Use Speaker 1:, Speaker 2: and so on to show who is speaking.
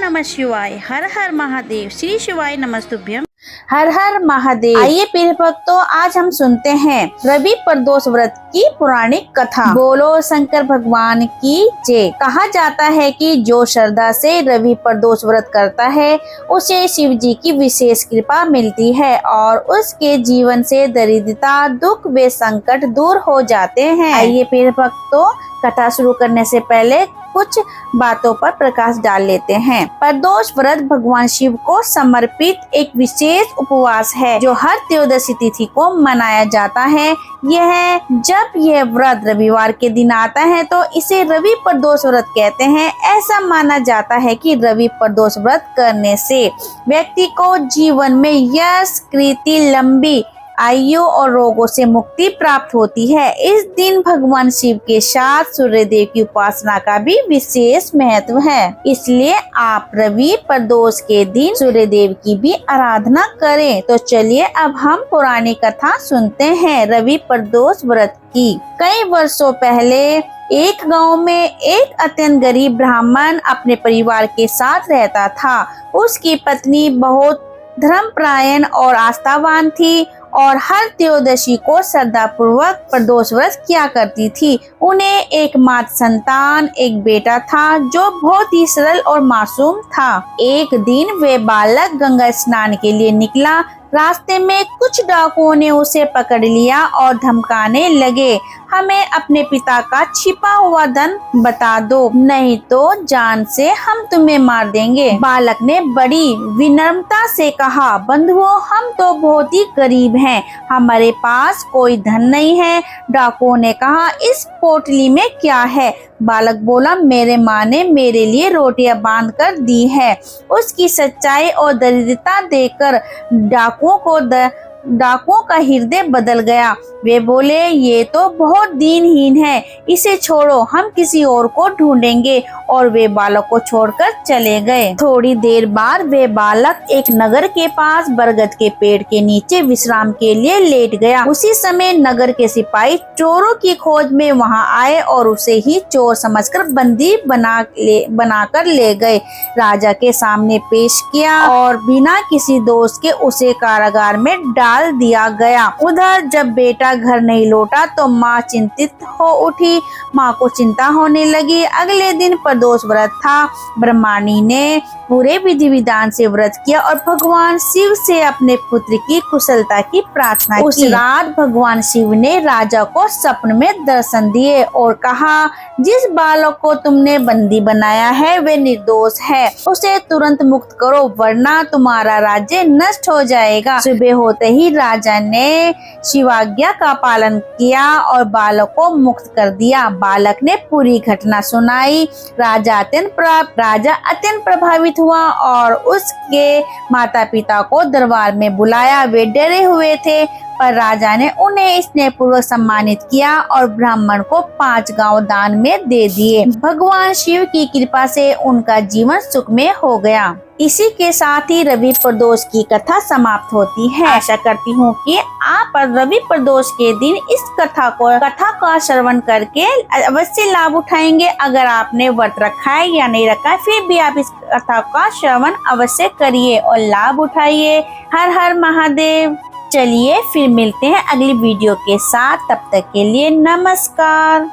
Speaker 1: नमः शिवाय। हर हर महादेव। श्री शिवाय नमस्तुभ्यम।
Speaker 2: हर हर महादेव। आइए प्रिय भक्तों, आज हम सुनते हैं रवि प्रदोष व्रत की पौराणिक कथा। बोलो शंकर भगवान की जय। कहा जाता है कि जो श्रद्धा से रवि प्रदोष व्रत करता है उसे शिव जी की विशेष कृपा मिलती है और उसके जीवन से दरिद्रता, दुख व संकट दूर हो जाते हैं। आइए प्रिय भक्तों, कथा शुरू करने से पहले कुछ बातों पर प्रकाश डाल लेते हैं। प्रदोष व्रत भगवान शिव को समर्पित एक विशेष उपवास है जो हर त्रयोदशी तिथि को मनाया जाता है। जब यह व्रत रविवार के दिन आता है तो इसे रवि प्रदोष व्रत कहते हैं। ऐसा माना जाता है कि रवि प्रदोष व्रत करने से व्यक्ति को जीवन में यश, कीर्ति, लंबी आयु और रोगों से मुक्ति प्राप्त होती है। इस दिन भगवान शिव के साथ सूर्यदेव की उपासना का भी विशेष महत्व है, इसलिए आप रवि प्रदोष के दिन सूर्यदेव की भी आराधना करें। तो चलिए अब हम पुरानी कथा सुनते हैं रवि प्रदोष व्रत की। कई वर्षों पहले एक गांव में एक अत्यंत गरीब ब्राह्मण अपने परिवार के साथ रहता था। उसकी पत्नी बहुत धर्मपरायण और आस्थावान थी और हर त्रयोदशी को श्रद्धा पूर्वक प्रदोष व्रत किया करती थी। उन्हें एक मात्र संतान, एक बेटा था जो बहुत ही सरल और मासूम था। एक दिन वे बालक गंगा स्नान के लिए निकला। रास्ते में कुछ डाकुओं ने उसे पकड़ लिया और धमकाने लगे, हमें अपने पिता का छिपा हुआ धन बता दो, नहीं तो जान से हम तुम्हें मार देंगे। बालक ने बड़ी विनम्रता से कहा, बंधुओं, हम तो बहुत ही गरीब हैं, हमारे पास कोई धन नहीं है। डाकुओं ने कहा, इस पोटली में क्या है? बालक बोला, मेरे माँ ने मेरे लिए रोटियां बांध कर दी है। उसकी सच्चाई और दरिद्रता देखकर डाकुओं का हृदय बदल गया। वे बोले, ये तो बहुत दीनहीन है, इसे छोड़ो, हम किसी और को ढूंढेंगे। और वे बालक को छोड़कर चले गए। थोड़ी देर बाद वे बालक एक नगर के पास बरगद के पेड़ के नीचे विश्राम के लिए लेट गया। उसी समय नगर के सिपाही चोरों की खोज में वहां आए और उसे ही चोर समझकर बंदी बनाकर ले गए। राजा के सामने पेश किया और बिना किसी दोष के उसे कारागार में डाल दिया गया। उधर जब बेटा घर नहीं लौटा तो माँ चिंतित हो उठी। माँ को चिंता होने लगी। अगले दिन प्रदोष व्रत था। ब्रह्मणी ने पूरे विधि विधान से व्रत किया और भगवान शिव से अपने पुत्र की कुशलता की प्रार्थना की। उस रात भगवान शिव ने राजा को स्वप्न में दर्शन दिए और कहा, जिस बालक को तुमने बंदी बनाया है वे निर्दोष है, उसे तुरंत मुक्त करो वरना तुम्हारा राज्य नष्ट हो जाएगा। सुबह होते ही राजा ने शिवाज्ञा का पालन किया और बालक को मुक्त कर दिया। बालक ने पूरी घटना सुनाई। राजा अत्यंत प्रभावित हुआ और उसके माता पिता को दरबार में बुलाया। वे डरे हुए थे पर राजा ने उन्हें स्नेहपूर्वक सम्मानित किया और ब्राह्मण को 5 गांव दान में दे दिए। भगवान शिव की कृपा से उनका जीवन सुखमय हो गया। इसी के साथ ही रवि प्रदोष की कथा समाप्त होती है। आशा करती हूँ कि आप रवि प्रदोष के दिन इस कथा का श्रवण करके अवश्य लाभ उठाएंगे। अगर आपने व्रत रखा है या नहीं रखा है, फिर भी आप इस कथा का श्रवण अवश्य करिए और लाभ उठाइए। हर हर महादेव। चलिए फिर मिलते हैं अगली वीडियो के साथ, तब तक के लिए नमस्कार।